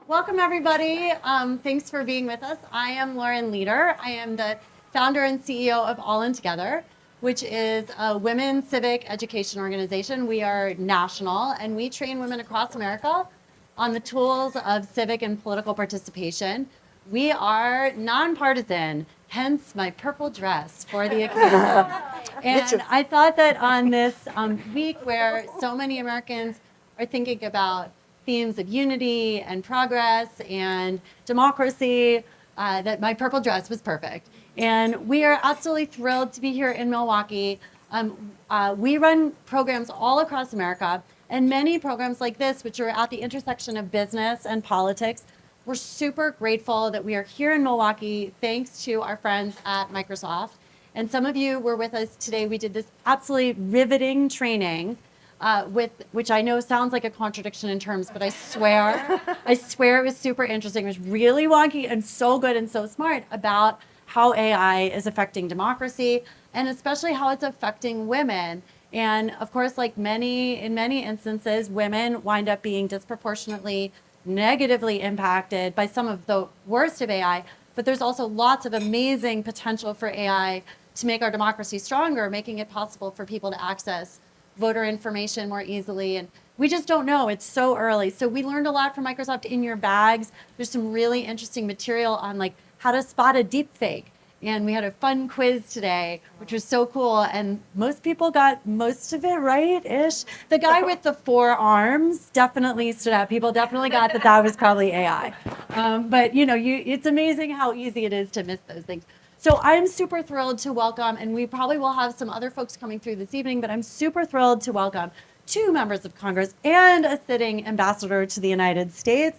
Welcome, everybody. Thanks for being with us. I am Lauren Leader. I am the founder and CEO of All In Together, which is a women's civic education organization. We are national, and we train women across America on the tools of civic and political participation. We are nonpartisan, hence my purple dress for the occasion. And I thought that on this week where so many Americans are thinking about themes of unity and progress and democracy, that my purple dress was perfect. And we are absolutely thrilled to be here in Milwaukee. We run programs all across America, and many programs like this, which are at the intersection of business and politics. We're super grateful that we are here in Milwaukee, thanks to our friends at Microsoft. And some of you were with us today. We did this absolutely riveting training which I know sounds like a contradiction in terms, but I swear it was super interesting. It was really wonky and so good and so smart about how AI is affecting democracy and especially how it's affecting women. And of course, in many instances, women wind up being disproportionately negatively impacted by some of the worst of AI, but there's also lots of amazing potential for AI to make our democracy stronger, making it possible for people to access voter information more easily. And we just don't know. It's so early. So we learned a lot from Microsoft in your bags. There's some really interesting material on how to spot a deep fake. And we had a fun quiz today, which was so cool. And most people got most of it right-ish. The guy with the 4 arms definitely stood out. People definitely got that was probably AI. But it's amazing how easy it is to miss those things. So I'm super thrilled to welcome, and we probably will have some other folks coming through this evening, but I'm super thrilled to welcome 2 members of Congress and a sitting ambassador to the United States.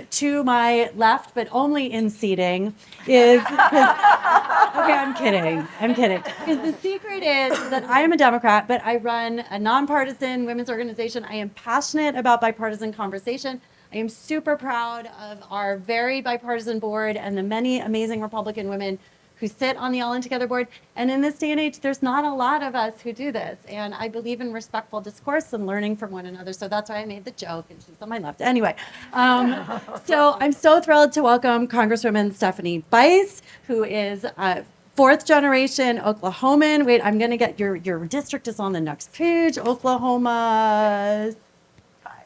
To my left, but only in seating, is, okay, I'm kidding. Because the secret is that I am a Democrat, but I run a nonpartisan women's organization. I am passionate about bipartisan conversation. I am super proud of our very bipartisan board and the many amazing Republican women who sit on the All In Together board. And in this day and age, there's not a lot of us who do this. And I believe in respectful discourse and learning from one another. So that's why I made the joke, and she's on my left. Anyway, so I'm so thrilled to welcome Congresswoman Stephanie Bice, who is a 4th generation Oklahoman. Wait, I'm going to get your district is on the next page. Oklahoma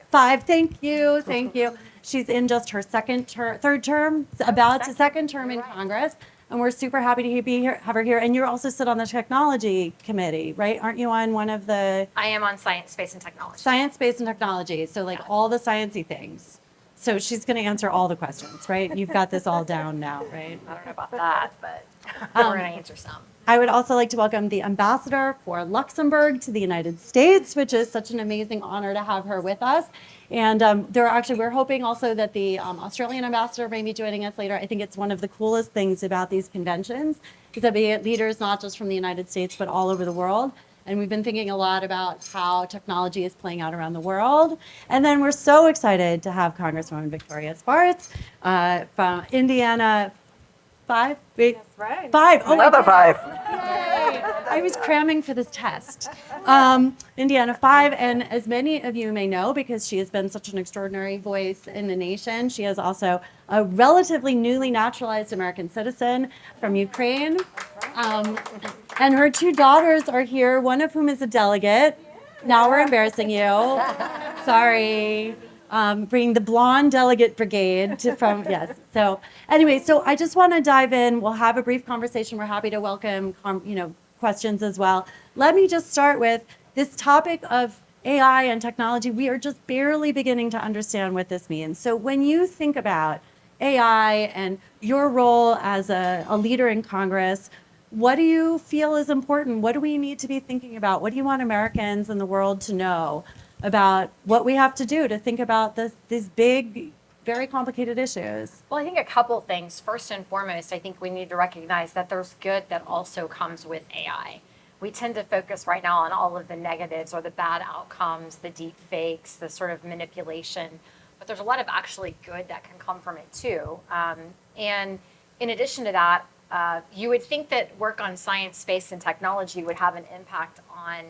5. Thank you. She's in just her third term, about to second term in Congress. And we're super happy to have her here. And you also sit on the technology committee, right? Aren't you on one of the? I am on science, space, and technology. Science, space, and technology. So all the sciencey things. So she's going to answer all the questions, right? You've got this all down now, right? I don't know about that, but we're going to answer some. I would also like to welcome the Ambassador for Luxembourg to the United States, which is such an amazing honor to have her with us. And we're hoping also that the Australian ambassador may be joining us later. I think it's one of the coolest things about these conventions is that we get leaders not just from the United States, but all over the world. And we've been thinking a lot about how technology is playing out around the world. And then we're so excited to have Congresswoman Victoria Spartz from Indiana 5? Wait, That's right. 5. Oh, Another 5. Yay. I was cramming for this test. Indiana 5, and as many of you may know, because she has been such an extraordinary voice in the nation, she is also a relatively newly naturalized American citizen from Ukraine. And her 2 daughters are here, one of whom is a delegate. Now we're embarrassing you. Sorry. Bringing the blonde delegate brigade yes. So anyway, so I just want to dive in. We'll have a brief conversation. We're happy to welcome, questions as well. Let me just start with this topic of AI and technology. We are just barely beginning to understand what this means. So when you think about AI and your role as a leader in Congress, what do you feel is important? What do we need to be thinking about? What do you want Americans and the world to know about what we have to do to think about these big, very complicated issues? Well, I think a couple things. First and foremost, I think we need to recognize that there's good that also comes with AI. We tend to focus right now on all of the negatives or the bad outcomes, the deep fakes, the sort of manipulation, but there's a lot of actually good that can come from it too. And in addition to that, you would think that work on science, space, and technology would have an impact on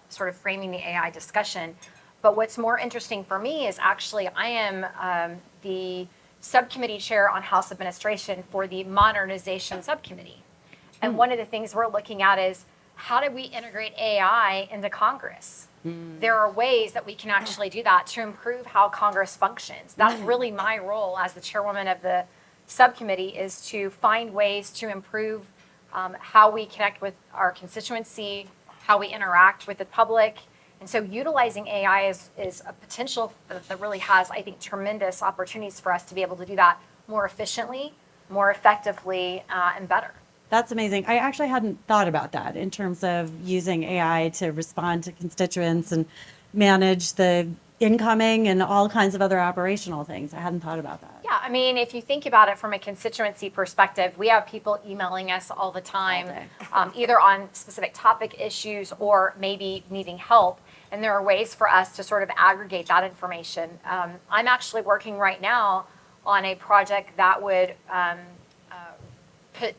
sort of framing the AI discussion. But what's more interesting for me is actually I am the subcommittee chair on House Administration for the Modernization Subcommittee. And one of the things we're looking at is how do we integrate AI into Congress? There are ways that we can actually do that to improve how Congress functions. That's really my role as the chairwoman of the subcommittee, is to find ways to improve how we connect with our constituency, how we interact with the public. And so utilizing AI is a potential that really has, I think, tremendous opportunities for us to be able to do that more efficiently, more effectively, and better. That's amazing. I actually hadn't thought about that in terms of using AI to respond to constituents and manage the incoming and all kinds of other operational things. I hadn't thought about that. Yeah, I mean, if you think about it from a constituency perspective, we have people emailing us all the time, either on specific topic issues or maybe needing help. And there are ways for us to sort of aggregate that information. I'm actually working right now on a project that would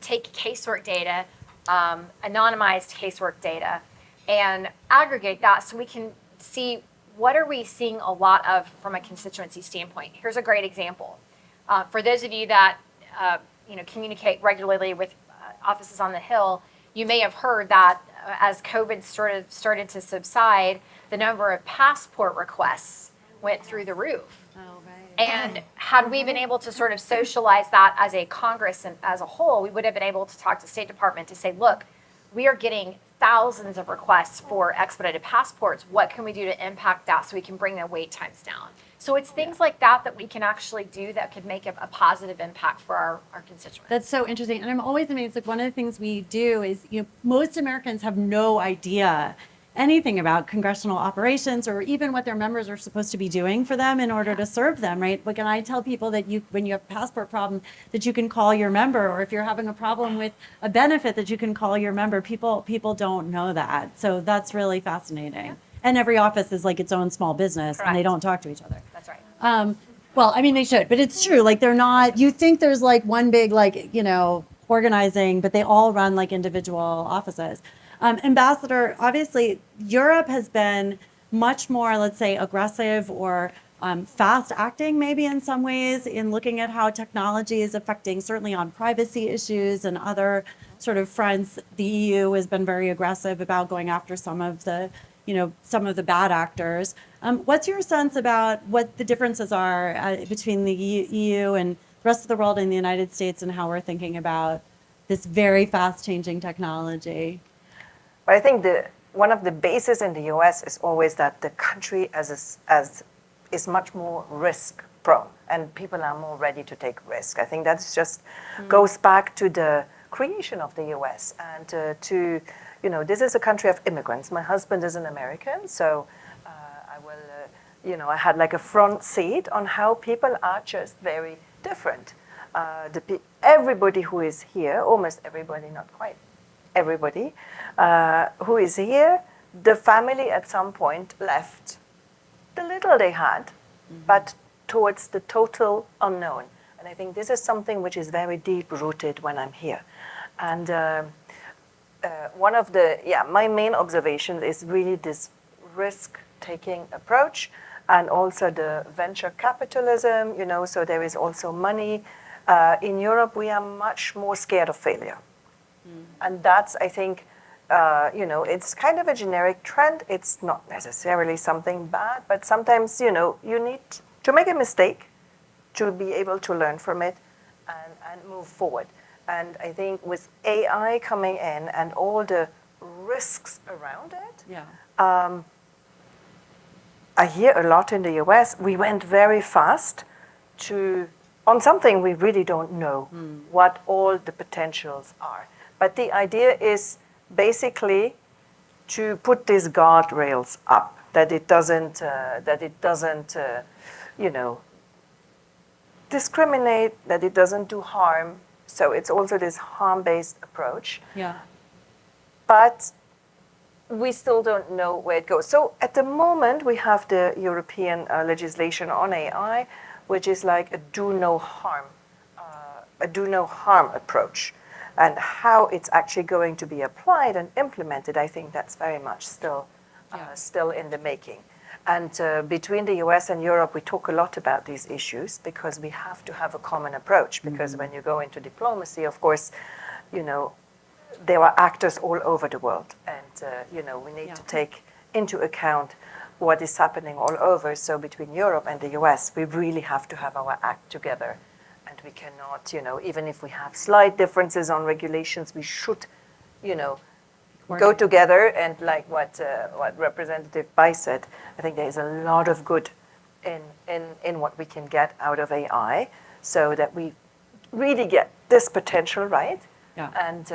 take casework data, anonymized casework data, and aggregate that so we can see what are we seeing a lot of from a constituency standpoint. Here's a great example. For those of you that communicate regularly with offices on the Hill, you may have heard that as COVID started to subside, the number of passport requests went through the roof. Oh, right. And had we been able to sort of socialize that as a Congress and as a whole, we would have been able to talk to State Department to say, look, we are getting thousands of requests for expedited passports. What can we do to impact that so we can bring the wait times down? So it's things like that that we can actually do that could make a positive impact for our constituents. That's so interesting. And I'm always amazed, like one of the things we do is, most Americans have no idea anything about congressional operations or even what their members are supposed to be doing for them in order to serve them, right? Like, and I tell people that when you have a passport problem, that you can call your member, or if you're having a problem with a benefit, that you can call your member. People don't know that. So that's really fascinating. Yeah. And every office is like its own small business. Correct. And they don't talk to each other. That's right. Well, I mean, they should, but it's true. Like, they're not, you think there's like one big, like, organizing, but they all run like individual offices. Ambassador, obviously, Europe has been much more, let's say, aggressive or fast acting, maybe in some ways, in looking at how technology is affecting, certainly on privacy issues and other sort of fronts. The EU has been very aggressive about going after some of the bad actors. What's your sense about what the differences are between the EU and the rest of the world and the United States, and how we're thinking about this very fast changing technology? But I think one of the bases in the US is always that the country is much more risk prone, and people are more ready to take risk. I think that's just goes back to the creation of the US and this is a country of immigrants. My husband is an American, so I had like a front seat on how people are just very different. Everybody who is here, almost everybody, not quite everybody, who is here, the family at some point left the little they had, but towards the total unknown. And I think this is something which is very deep-rooted when I'm here. And one of my main observations is really this risk-taking approach, and also the venture capitalism, so there is also money. In Europe, we are much more scared of failure. And that's, I think, it's kind of a generic trend. It's not necessarily something bad, but sometimes, you need to make a mistake to be able to learn from it and move forward. And I think with AI coming in and all the risks around it, I hear a lot in the US, we went very fast on something we really don't know what all the potentials are. But the idea is basically to put these guardrails up, that it doesn't discriminate, that it doesn't do harm. So it's also this harm-based approach. Yeah. But we still don't know where it goes. So at the moment, we have the European legislation on AI, which is like a do no harm approach. And how it's actually going to be applied and implemented, I think that's very much still in the making. And between the US and Europe, we talk a lot about these issues because we have to have a common approach. Because when you go into diplomacy, of course, you know, there are actors all over the world. And, you know, we need to take into account what is happening all over. So between Europe and the US, we really have to have our act together. And we cannot, you know, even if we have slight differences on regulations, we should, you know, go together. And like what Representative Bice said, I think there is a lot of good in what we can get out of AI, so that we really get this potential right. Yeah. And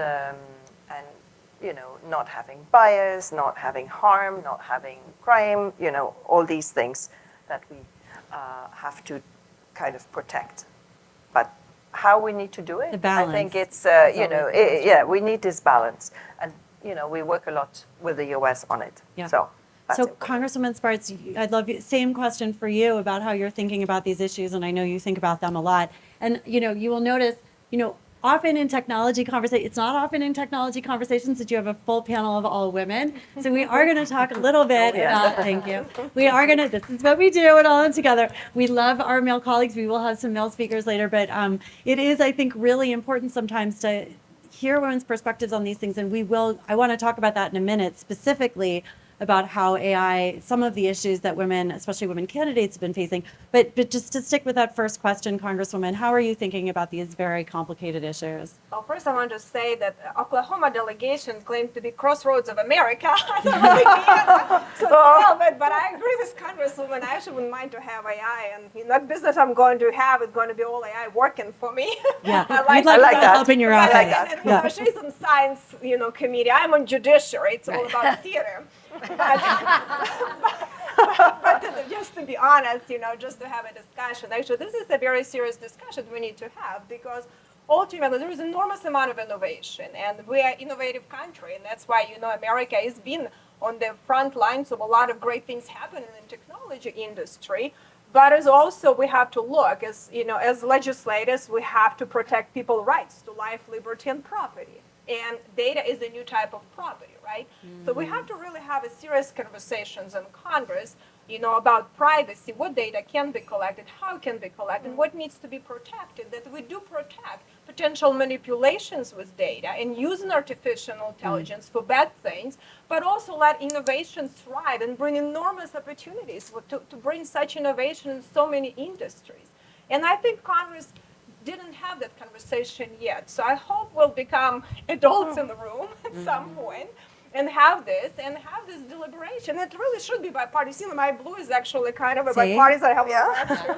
you know, not having bias, not having harm, not having crime, you know, all these things that we have to kind of protect. But how we need to do it, The balance. I think it's, That's you know, always the question. yeah, we need this balance. And, you know, we work a lot with the US on it. Yeah. So, that's So important. Congresswoman Spartz, I'd love you, same question for you about how you're thinking about these issues, and I know you think about them a lot. And you know, you will notice, you know, often in technology conversations, it's not often in technology conversations that you have a full panel of all women. So we are going to talk a little bit about, thank you. We are going to, this is what we do at All In Together. We love our male colleagues. We will have some male speakers later, but it is, I think, really important sometimes to hear women's perspectives on these things. And I want to talk about that in a minute, specifically about how AI, some of the issues that women, especially women candidates, have been facing. But just to stick with that first question, Congresswoman, how are you thinking about these very complicated issues? Well, first I want to say that Oklahoma delegation claimed to be crossroads of America. I don't really mean it, but I agree with Congresswoman. I actually wouldn't mind to have AI, and in that business I'm going to have, it's going to be all AI working for me. Yeah, I you'd like like that that. help in your But office. again, and she's on science, you know, committee. I'm on judiciary. It's all about theater. But just to be honest, you know, just to have a discussion. Actually, this is a very serious discussion we need to have, because ultimately there is an enormous amount of innovation, and we are an innovative country, and that's why, you know, America has been on the front lines of a lot of great things happening in the technology industry. But as also we have to look, as you know, as legislators, we have to protect people's rights to life, liberty, and property. And data is a new type of property, right? So we have to really have a serious conversations in Congress, you know, about privacy, what data can be collected, how it can be collected, and what needs to be protected, that we do protect potential manipulations with data and using artificial intelligence for bad things, but also let innovation thrive and bring enormous opportunities to bring such innovation in so many industries. And I think Congress didn't have that conversation yet. So I hope we'll become adults in the room at some point and have this deliberation. It really should be bipartisan. My blue is actually kind of a bipartisan. I have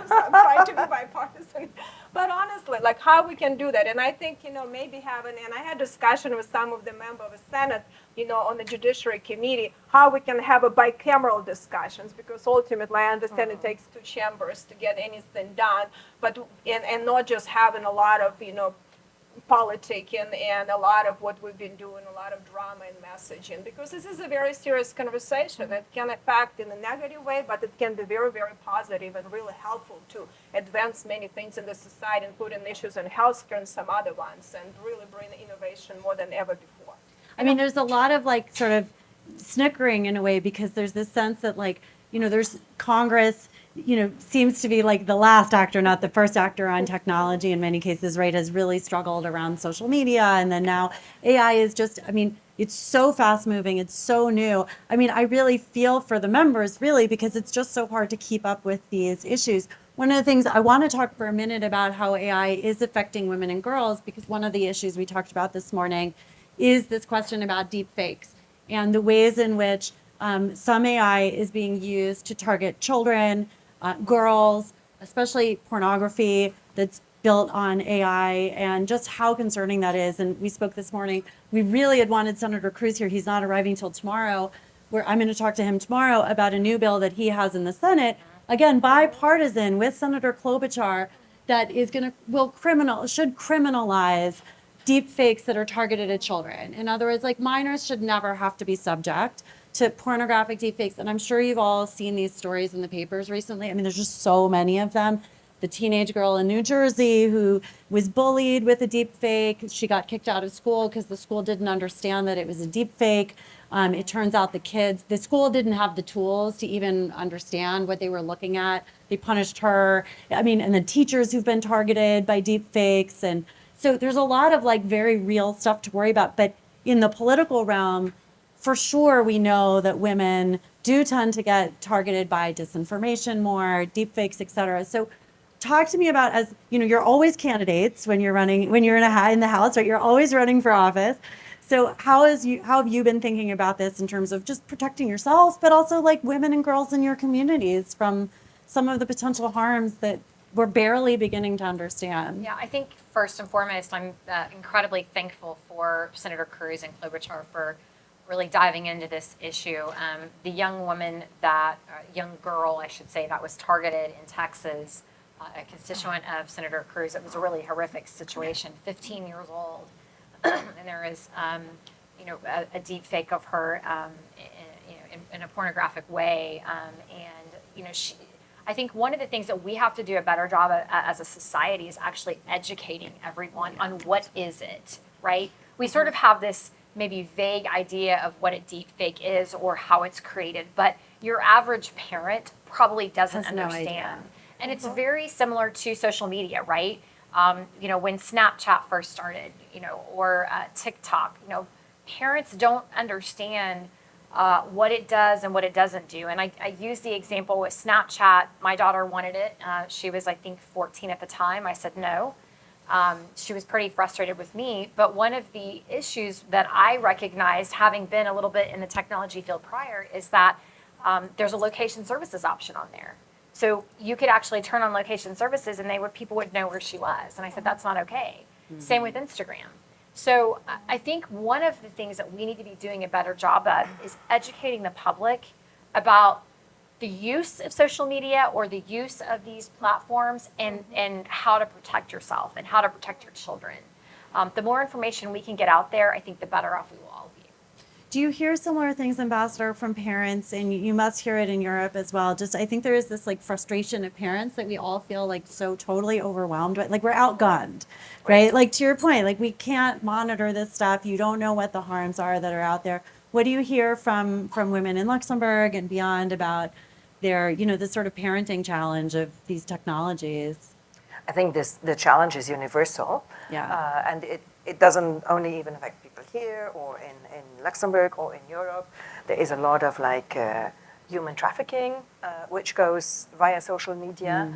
so I'm trying to be bipartisan. But honestly, like how we can do that. And I think, you know, maybe and I had discussion with some of the members of the Senate, you know, on the Judiciary Committee, how we can have a bicameral discussions, because ultimately I understand it takes two chambers to get anything done, but and not just having a lot of, you know, politicking and a lot of what we've been doing, a lot of drama and messaging, because this is a very serious conversation. It can affect in a negative way, but it can be very, very positive and really helpful to advance many things in the society, including issues in healthcare and some other ones, and really bring innovation more than ever before. I mean, there's a lot of like sort of snickering in a way, because there's this sense that like, you know, there's Congress, you know, seems to be like the last actor, not the first actor on technology in many cases, right, has really struggled around social media. And then now AI is just, I mean, it's so fast moving. It's so new. I mean, I really feel for the members, really, because it's just so hard to keep up with these issues. One of the things I want to talk for a minute about how AI is affecting women and girls, because one of the issues we talked about this morning is this question about deep fakes and the ways in which some AI is being used to target children, girls, especially pornography that's built on AI, and just how concerning that is. And we spoke this morning. We really had wanted Senator Cruz here. He's not arriving till tomorrow. I'm going to talk to him tomorrow about a new bill that he has in the Senate, again, bipartisan with Senator Klobuchar, that is should criminalize deep fakes that are targeted at children. In other words, like minors should never have to be subject to pornographic deepfakes. And I'm sure you've all seen these stories in the papers recently. I mean, there's just so many of them the teenage girl in New Jersey who was bullied with a deep fake. She got kicked out of school because the school didn't understand that it was a deep fake. It turns out the school didn't have the tools to even understand what they were looking at. They punished her. I mean, and then teachers who've been targeted by deep fakes. And so there's a lot of like very real stuff to worry about. But in the political realm, for sure, we know that women do tend to get targeted by disinformation more, deep fakes, et cetera. So talk to me about, as you know, you're always candidates when you're in the House, right? You're always running for office. So how have you been thinking about this in terms of just protecting yourself, but also like women and girls in your communities from some of the potential harms that we're barely beginning to understand? Yeah, I think first and foremost, I'm incredibly thankful for Senator Cruz and Klobuchar for really diving into this issue. The young girl, I should say, that was targeted in Texas, a constituent of Senator Cruz. It was a really horrific situation, 15 years old. And there is, a deep fake of her, in a pornographic way. I think one of the things that we have to do a better job as a society is actually educating everyone on what is it, right? We sort of have this maybe vague idea of what a deep fake is or how it's created, but your average parent probably doesn't understand. And it's very similar to social media, right? When Snapchat first started, or TikTok, parents don't understand what it does and what it doesn't do. And I use the example with Snapchat. My daughter wanted it. She was, I think, 14 at the time. I said no. She was pretty frustrated with me. But one of the issues that I recognized, having been a little bit in the technology field prior, is that there's a location services option on there. So you could actually turn on location services and people would know where she was. And I said, that's not okay. Mm-hmm. Same with Instagram. So I think one of the things that we need to be doing a better job at is educating the public about the use of social media or the use of these platforms and how to protect yourself and how to protect your children. The more information we can get out there, I think the better off we will all be. Do you hear similar things, Ambassador, from parents? And you must hear it in Europe as well. Just, I think there is this like frustration of parents that we all feel like so totally overwhelmed with. Like we're outgunned, right? Like to your point, like we can't monitor this stuff. You don't know what the harms are that are out there. What do you hear from women in Luxembourg and beyond about their, this sort of parenting challenge of these technologies? I think the challenge is universal. Yeah. And it doesn't only even affect people here or in Luxembourg or in Europe. There is a lot of human trafficking, which goes via social media,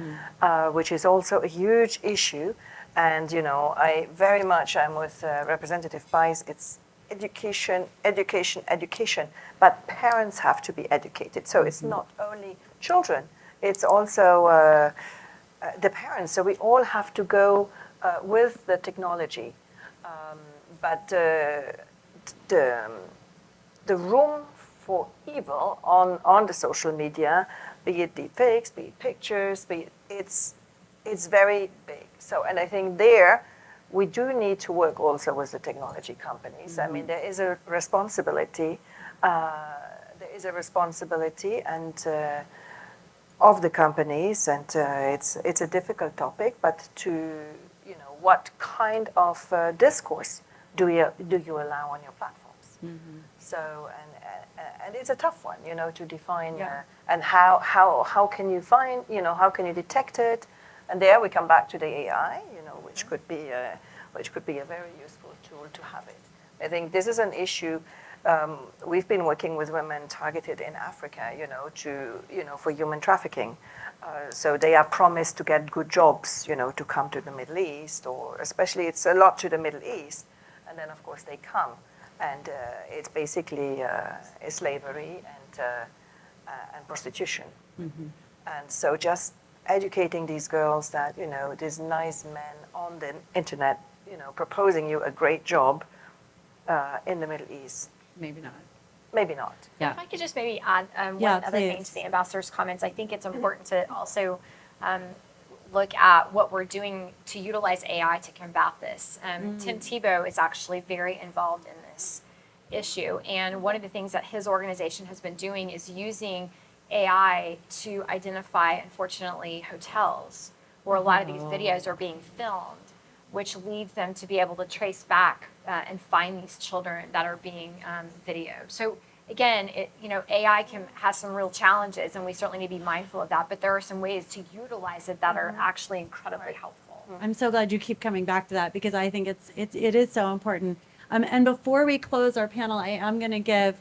which is also a huge issue. And, I very much am with Representative Bice. It's education, education, education. But parents have to be educated. So it's not only children, it's also the parents. So we all have to go with the technology. But the room for evil on the social media, be it deepfakes, be it pictures, it's very big. So, and I think there we do need to work also with the technology companies. Mm-hmm. I mean, there is a responsibility. And of the companies, and it's a difficult topic. But what kind of discourse do you allow on your platforms? Mm-hmm. So and it's a tough one, to define. Yeah. And how can you find, how can you detect it? And there we come back to the AI, which could be a very useful tool to have it. I think this is an issue. We've been working with women targeted in Africa, for human trafficking. So they are promised to get good jobs, to come to the Middle East, or especially it's a lot to the Middle East. And then, of course, they come. And it's basically slavery and prostitution. Mm-hmm. And so just educating these girls that, these nice men on the internet, proposing you a great job in the Middle East. Maybe not. Maybe not. Yeah. If I could just maybe add one other thing to the ambassador's comments, I think it's important to also look at what we're doing to utilize AI to combat this. Tim Tebow is actually very involved in this issue. And one of the things that his organization has been doing is using AI to identify, unfortunately, hotels where a lot of these videos are being filmed, which leads them to be able to trace back and find these children that are being videoed. So again, AI has some real challenges, and we certainly need to be mindful of that. But there are some ways to utilize it that are actually incredibly helpful. I'm so glad you keep coming back to that, because I think it is so important. And before we close our panel, I am going to give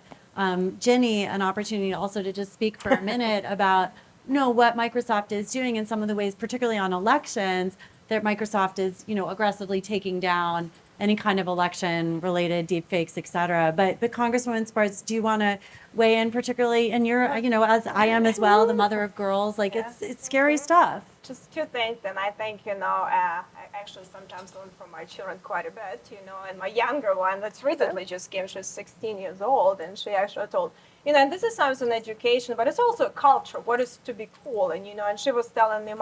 Ginny an opportunity also to just speak for a minute about what Microsoft is doing in some of the ways, particularly on elections, that Microsoft is aggressively taking down any kind of election-related deepfakes, et cetera. But Congresswoman Spartz, do you want to weigh in particularly? And you're, as I am as well, the mother of girls. Like, it's scary stuff. Just two things, and I think, I actually sometimes learn from my children quite a bit, and my younger one that's recently just came, she's 16 years old, and she actually told, and this is sometimes an education, but it's also a culture, what is to be cool, and she was telling me,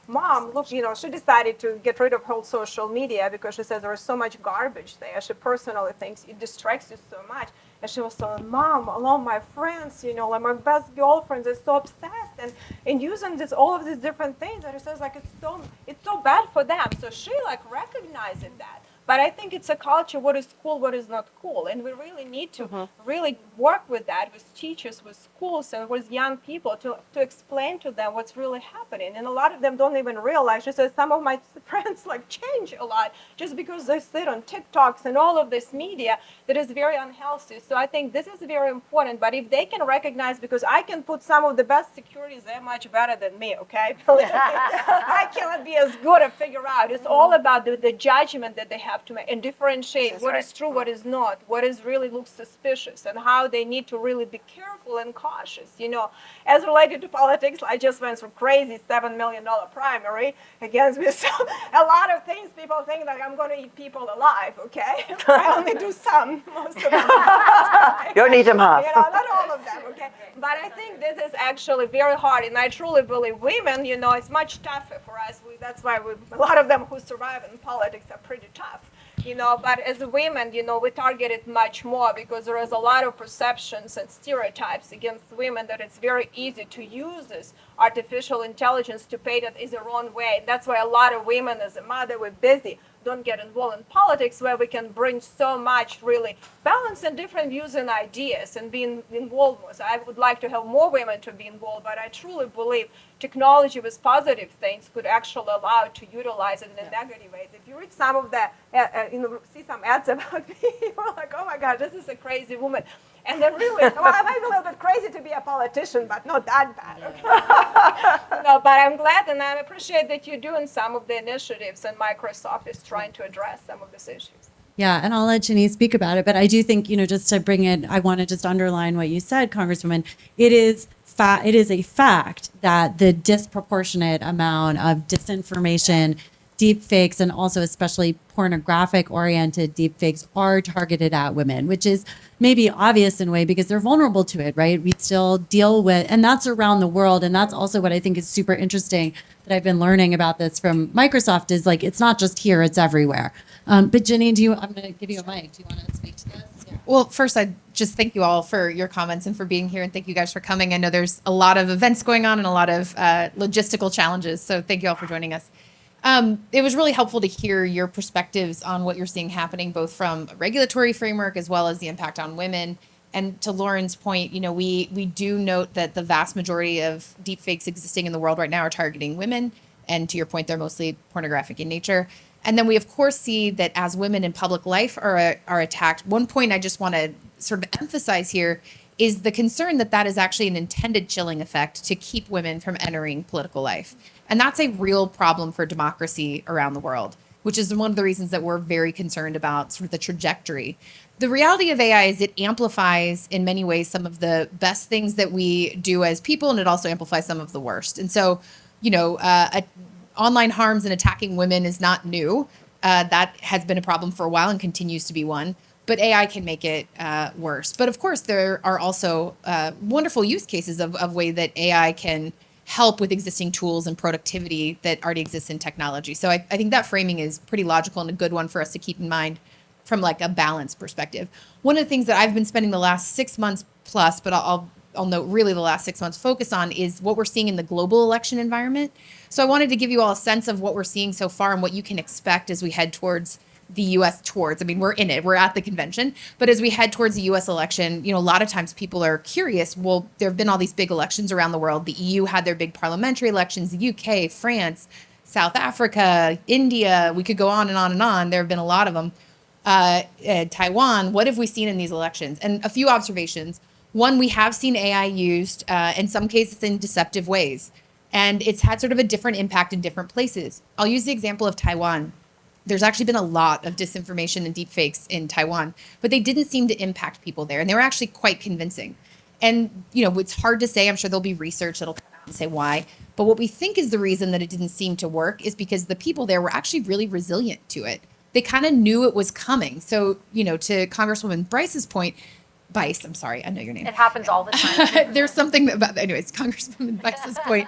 Mom, look, she decided to get rid of whole social media because she says there is so much garbage there. She personally thinks it distracts you so much. And she was telling, Mom, all my friends, like my best girlfriends are so obsessed and using all of these different things. And she says, like, it's so bad for them. So she, recognized that. But I think it's a culture, what is cool, what is not cool. And we really need to really work with that, with teachers, with schools, and with young people to explain to them what's really happening. And a lot of them don't even realize. She says some of my friends change a lot just because they sit on TikToks and all of this media that is very unhealthy. So I think this is very important. But if they can recognize, because I can put some of the best securities, they're much better than me, okay? I cannot be as good at figure out. It's all about the judgment that they have to make and differentiate what is true, what is not, what is really looks suspicious, and how they need to really be careful and cautious. As related to politics, I just went through crazy $7 million primary against me. So a lot of things people think that I'm going to eat people alive. Okay, I only do some, most of them. You don't eat them half. Not all of them. Okay, but I think this is actually very hard, and I truly believe women. It's much tougher for us. That's why a lot of them who survive in politics are pretty tough. But as women, we target it much more because there is a lot of perceptions and stereotypes against women that it's very easy to use this artificial intelligence to paint it as the wrong way. That's why a lot of women, as a mother, we're busy, don't get involved in politics, where we can bring so much really balance and different views and ideas and be involved more. So I would like to have more women to be involved, but I truly believe technology with positive things could actually allow to utilize it in a negative way. If you read some of the, see some ads about me, you're like, oh my God, this is a crazy woman. And then really, I might be a little bit crazy to be a politician, but not that bad. Okay? But I'm glad and I appreciate that you're doing some of the initiatives, and Microsoft is trying to address some of these issues. Yeah, and I'll let Ginny speak about it. But I do think, just to bring it, I want to just underline what you said, Congresswoman. It is a fact that the disproportionate amount of disinformation, deepfakes, and also especially pornographic-oriented deepfakes are targeted at women, which is maybe obvious in a way because they're vulnerable to it, right? We still deal with, and that's around the world, and that's also what I think is super interesting that I've been learning about this from Microsoft is it's not just here, it's everywhere. But Ginny, I'm going to give you a mic. Do you want to speak to this? Yeah. Well, first, I just thank you all for your comments and for being here, and thank you guys for coming. I know there's a lot of events going on and a lot of logistical challenges, so thank you all for joining us. It was really helpful to hear your perspectives on what you're seeing happening, both from a regulatory framework as well as the impact on women. And to Lauren's point, we do note that the vast majority of deepfakes existing in the world right now are targeting women. And to your point, they're mostly pornographic in nature. And then we, of course, see that as women in public life are attacked. One point I just want to sort of emphasize here is the concern that is actually an intended chilling effect to keep women from entering political life. And that's a real problem for democracy around the world, which is one of the reasons that we're very concerned about sort of the trajectory. The reality of AI is it amplifies in many ways some of the best things that we do as people, and it also amplifies some of the worst. And so, online harms and attacking women is not new. That has been a problem for a while and continues to be one. But AI can make it worse. But of course, there are also wonderful use cases of way that AI can help with existing tools and productivity that already exists in technology. So I think that framing is pretty logical and a good one for us to keep in mind from a balanced perspective. One of the things that I've been spending the last 6 months plus, but I'll I'll note really the last 6 months focus on is what we're seeing in the global election environment. So I wanted to give you all a sense of what we're seeing so far and what you can expect as we head towards the U.S. I mean, we're in it, we're at the convention, but as we head towards the U.S. election, a lot of times people are curious. Well, there have been all these big elections around the world. The EU had their big parliamentary elections, the UK, France, South Africa, India, we could go on and on and on. There have been a lot of them. Taiwan, what have we seen in these elections? And a few observations. One, we have seen AI used in some cases in deceptive ways, and it's had sort of a different impact in different places. I'll use the example of Taiwan. There's actually been a lot of disinformation and deepfakes in Taiwan, but they didn't seem to impact people there, and they were actually quite convincing. And, it's hard to say. I'm sure there'll be research that'll come out and say why. But what we think is the reason that it didn't seem to work is because the people there were actually really resilient to it. They kind of knew it was coming. So, to Congresswoman Bice, I'm sorry, I know your name. It happens all the time. There's something about, anyways, Congresswoman Bice's point.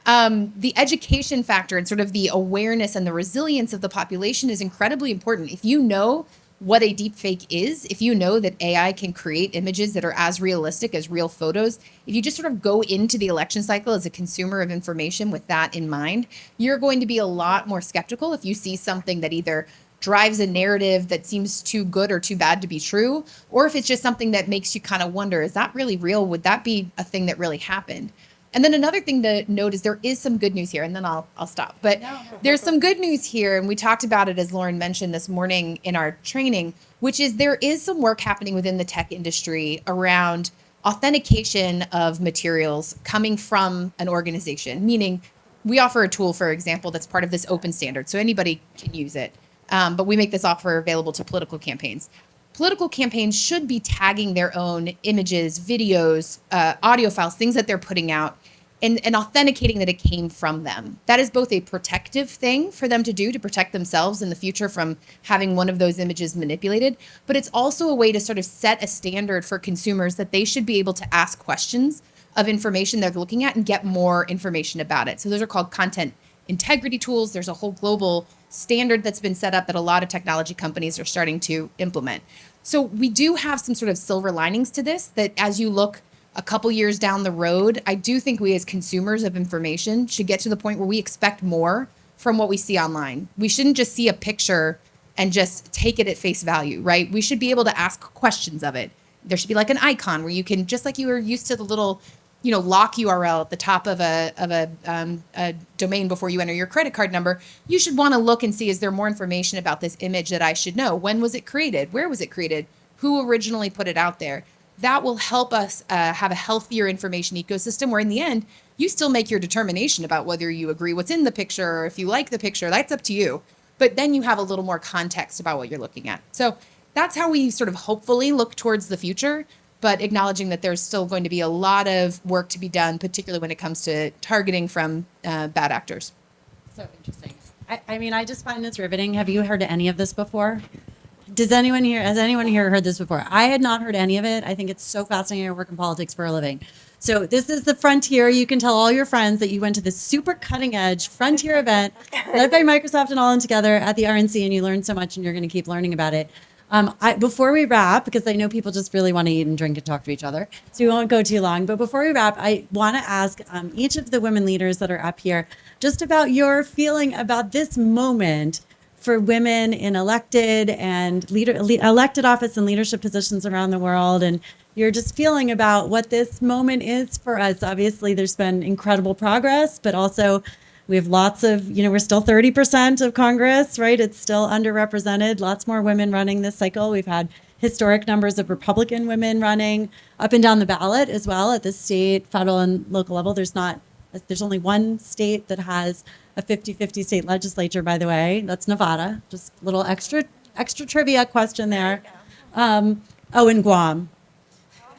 The education factor and sort of the awareness and the resilience of the population is incredibly important. If you know what a deepfake is, if you know that AI can create images that are as realistic as real photos, if you just sort of go into the election cycle as a consumer of information with that in mind, you're going to be a lot more skeptical if you see something that either drives a narrative that seems too good or too bad to be true, or if it's just something that makes you kind of wonder, is that really real? Would that be a thing that really happened? And then another thing to note is there is some good news here, and then I'll stop. But there's some good news here, and we talked about it, as Lauren mentioned this morning in our training, which is there is some work happening within the tech industry around authentication of materials coming from an organization, meaning we offer a tool, for example, that's part of this open standard, so anybody can use it. But we make this offer available to political campaigns. Political campaigns should be tagging their own images, videos, audio files, things that they're putting out, and authenticating that it came from them. That is both a protective thing for them to do to protect themselves in the future from having one of those images manipulated, but it's also a way to sort of set a standard for consumers that they should be able to ask questions of information they're looking at and get more information about it. So those are called content integrity tools. There's a whole global standard that's been set up that a lot of technology companies are starting to implement. So we do have some sort of silver linings to this, that as you look a couple years down the road, I do think we as consumers of information should get to the point where we expect more from what we see online. We shouldn't just see a picture and just take it at face value, right? We should be able to ask questions of it. There should be like an icon where you can, just like you were used to the little lock URL at the top of a domain before you enter your credit card number, you should want to look and see, is there more information about this image that I should know? When was it created? Where was it created? Who originally put it out there? That will help us have a healthier information ecosystem where in the end, you still make your determination about whether you agree what's in the picture or if you like the picture. That's up to you. But then you have a little more context about what you're looking at. So that's how we sort of hopefully look towards the future, but acknowledging that there's still going to be a lot of work to be done, particularly when it comes to targeting from bad actors. So interesting. I mean, I just find this riveting. Have you heard any of this before? Has anyone here heard this before? I had not heard any of it. I think it's so fascinating. I work in politics for a living. So this is the frontier. You can tell all your friends that you went to this super cutting edge frontier event led by Microsoft and All In Together at the RNC, and you learned so much and you're going to keep learning about it. Before we wrap, because I know people just really want to eat and drink and talk to each other, so we won't go too long. But before we wrap, I want to ask each of the women leaders that are up here just about your feeling about this moment for women in elected office and leadership positions around the world, and you're just feeling about what this moment is for us. Obviously, there's been incredible progress, but also we have lots of, we're still 30% of Congress, right? It's still underrepresented. Lots more women running this cycle. We've had historic numbers of Republican women running up and down the ballot as well at the state, federal, and local level. There's only one state that has a 50-50 state legislature, by the way. That's Nevada. Just a little extra trivia question there. And Guam.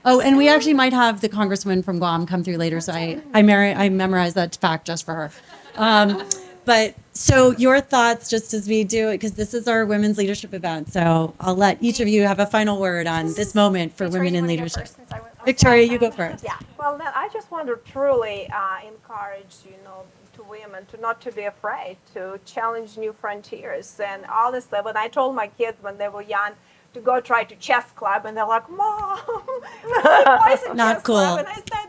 Oh, and we actually might have the congresswoman from Guam come through later, so I memorized that fact just for her. But so your thoughts, just as we do it, because this is our women's leadership event. So I'll let each of you have a final word on this moment for women in leadership. Victoria, you go first. Yeah. Well, then I just want to truly encourage, to women to be afraid to challenge new frontiers. And honestly, when I told my kids when they were young to go try to chess club, and they're like, "Mom, why is it Not chess cool. club?" And I said,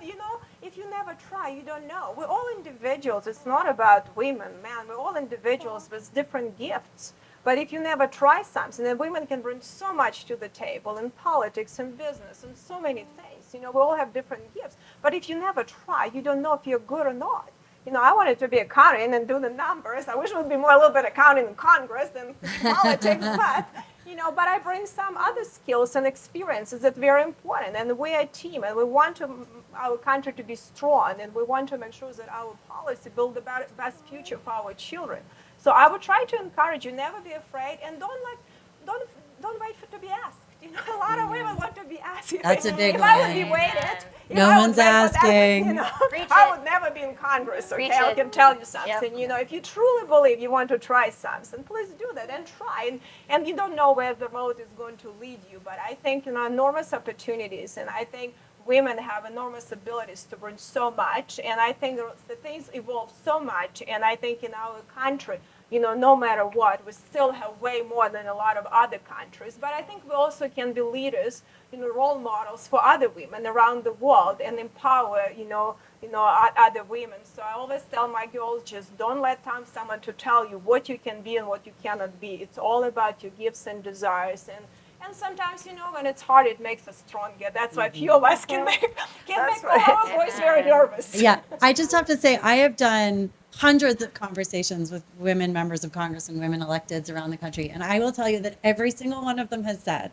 try, you don't know. We're all individuals. It's not about women, men. We're all individuals with different gifts. But if you never try something, then women can bring so much to the table in politics and business and so many things. We all have different gifts. But if you never try, you don't know if you're good or not. I wanted to be accounting and do the numbers. I wish it would be more a little bit accounting in Congress than politics, but I bring some other skills and experiences that are very important. And we're a team, and we want our country to be strong, and we want to make sure that our policy build the best future for our children. So I would try to encourage you, never be afraid, and don't wait to be asked. A lot of women want to be asked. That's a big If I would one. be waited, No one's asking. I would never be in Congress, okay? I can tell you something. Yep. If you truly believe you want to try something, please do that and try. And you don't know where the road is going to lead you, but I think enormous opportunities, and I think women have enormous abilities to bring so much, and I think the things evolve so much, and I think in our country, no matter what, we still have way more than a lot of other countries. But I think we also can be leaders, role models for other women around the world and empower, other women. So I always tell my girls, just don't let someone to tell you what you can be and what you cannot be. It's all about your gifts and desires. And sometimes, when it's hard, it makes us stronger. That's why few of us can make our voice very nervous. Yeah, I just have to say, I have done hundreds of conversations with women members of Congress and women electeds around the country. And I will tell you that every single one of them has said,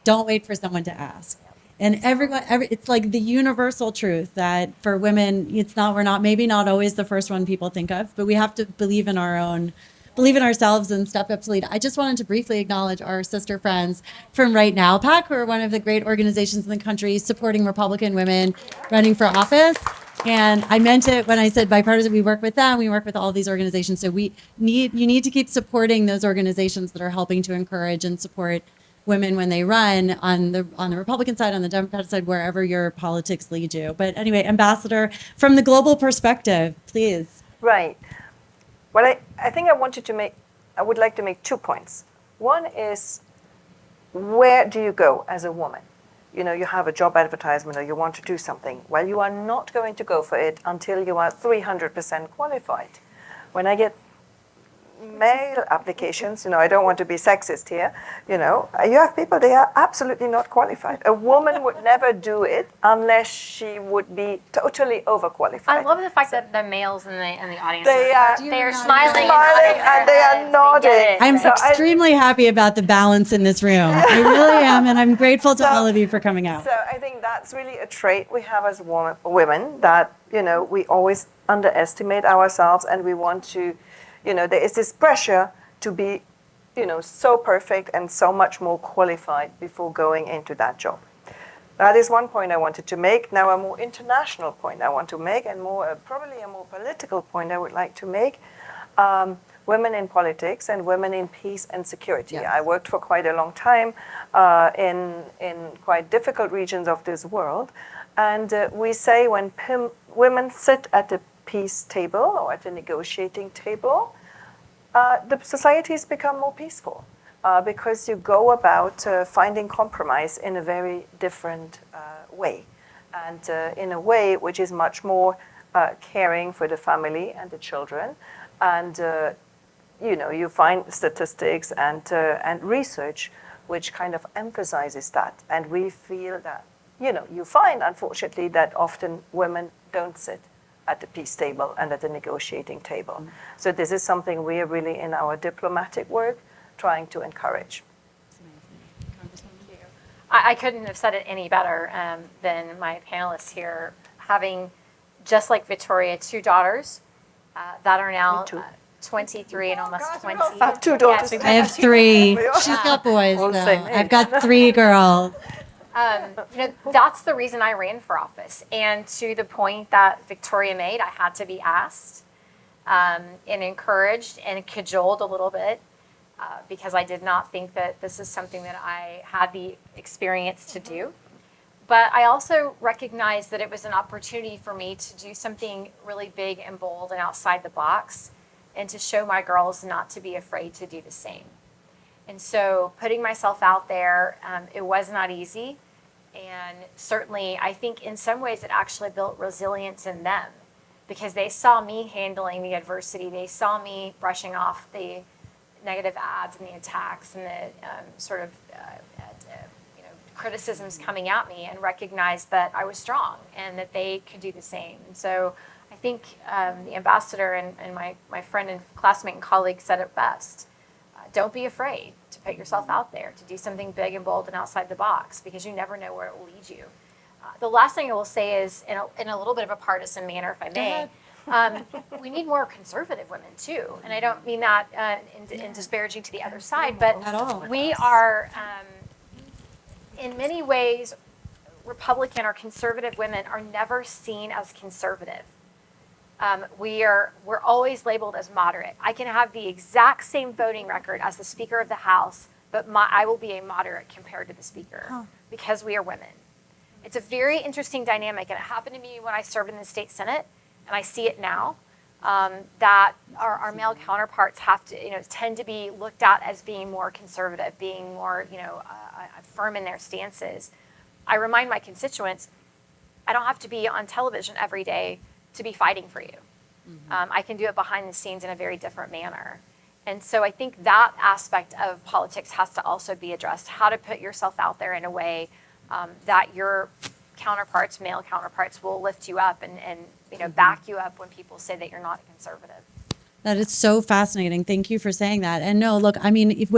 don't wait for someone to ask. And it's like the universal truth that for women, we're not always the first one people think of, but we have to believe in ourselves and step up to lead. I just wanted to briefly acknowledge our sister friends from Right Now PAC, who are one of the great organizations in the country supporting Republican women running for office. And I meant it when I said bipartisan. We work with them. We work with all these organizations. So you need to keep supporting those organizations that are helping to encourage and support women when they run on the Republican side, on the Democratic side, wherever your politics lead you. But anyway, Ambassador, from the global perspective, please. Right. Well, I think I would like to make 2 points. One is, where do you go as a woman? You have a job advertisement or you want to do something. Well, you are not going to go for it until you are 300% qualified. When I get male applications, I don't want to be sexist here, you have people, they are absolutely not qualified. A woman would never do it unless she would be totally overqualified. I love the fact that the males in the audience They're smiling and they are nodding. I'm So extremely happy about the balance in this room. I really am, and I'm grateful to all of you for coming out. So I think that's really a trait we have as women, that, we always underestimate ourselves, and we want to, there is this pressure to be, so perfect and so much more qualified before going into that job. That is one point I wanted to make. Now a more international point I want to make, and probably a more political point I would like to make. Women in politics and women in peace and security. Yes. I worked for quite a long time in quite difficult regions of this world. And we say when women sit at the peace table or at a negotiating table, the societies become more peaceful because you go about finding compromise in a very different way, and in a way which is much more caring for the family and the children. And you find statistics and research which kind of emphasizes that. And we feel that, you find, unfortunately, that often women don't sit at the peace table and at the negotiating table. Mm-hmm. So this is something we are really in our diplomatic work trying to encourage. I couldn't have said it any better than my panelists here. Having, just like Victoria, 2 daughters that are now 23 and almost 20. I have 2 daughters. Yes, I have 3. She's got boys, All the though. same age. I've got 3 girls. That's the reason I ran for office. And to the point that Victoria made, I had to be asked and encouraged and cajoled a little bit because I did not think that this is something that I had the experience to do. But I also recognized that it was an opportunity for me to do something really big and bold and outside the box, and to show my girls not to be afraid to do the same. And so putting myself out there, it was not easy. And certainly, I think in some ways it actually built resilience in them because they saw me handling the adversity. They saw me brushing off the negative ads and the attacks and the criticisms coming at me, and recognized that I was strong and that they could do the same. And so I think the ambassador and my friend and classmate and colleague said it best. Don't be afraid to put yourself out there, to do something big and bold and outside the box, because you never know where it will lead you. The last thing I will say is, in a little bit of a partisan manner, if I may, we need more conservative women too. And I don't mean that in disparaging to the other side, but At all. we are, in many ways, Republican or conservative women are never seen as conservative. We're always labeled as moderate. I can have the exact same voting record as the Speaker of the House, but I will be a moderate compared to the Speaker because we are women. It's a very interesting dynamic, and it happened to me when I served in the state Senate, and I see it now, that our male counterparts have to, tend to be looked at as being more conservative, being more, firm in their stances. I remind my constituents, I don't have to be on television every day to be fighting for you. I can do it behind the scenes in a very different manner. And so I think that aspect of politics has to also be addressed, how to put yourself out there in a way that your counterparts, male counterparts, will lift you up and back you up when people say that you're not a conservative. That is so fascinating. Thank you for saying that. And no, look, I mean, if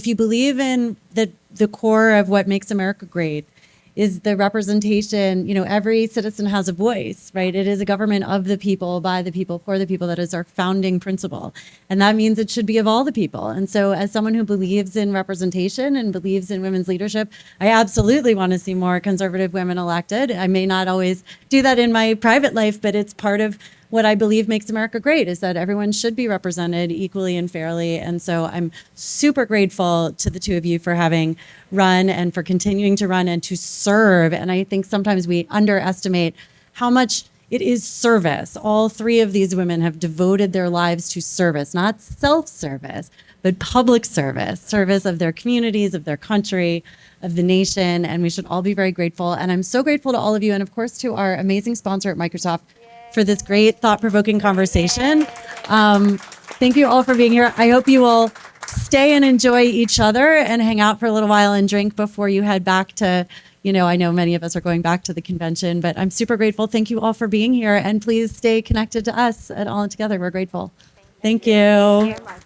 you believe in the core of what makes America great is the representation, every citizen has a voice, right? It is a government of the people, by the people, for the people. That is our founding principle. And that means it should be of all the people. And so as someone who believes in representation and believes in women's leadership, I absolutely want to see more conservative women elected. I may not always do that in my private life, but it's part of what I believe makes America great, is that everyone should be represented equally and fairly. And so I'm super grateful to the two of you for having run and for continuing to run and to serve. And I think sometimes we underestimate how much it is service. All three of these women have devoted their lives to service, not self-service, but public service of their communities, of their country, of the nation. And we should all be very grateful. And I'm so grateful to all of you. And of course, to our amazing sponsor at Microsoft, for this great thought-provoking conversation. Thank you all for being here. I hope you will stay and enjoy each other and hang out for a little while and drink before you head back to, I know many of us are going back to the convention, but I'm super grateful. Thank you all for being here, and please stay connected to us at All In Together. We're grateful. Thank you. Thank you very much.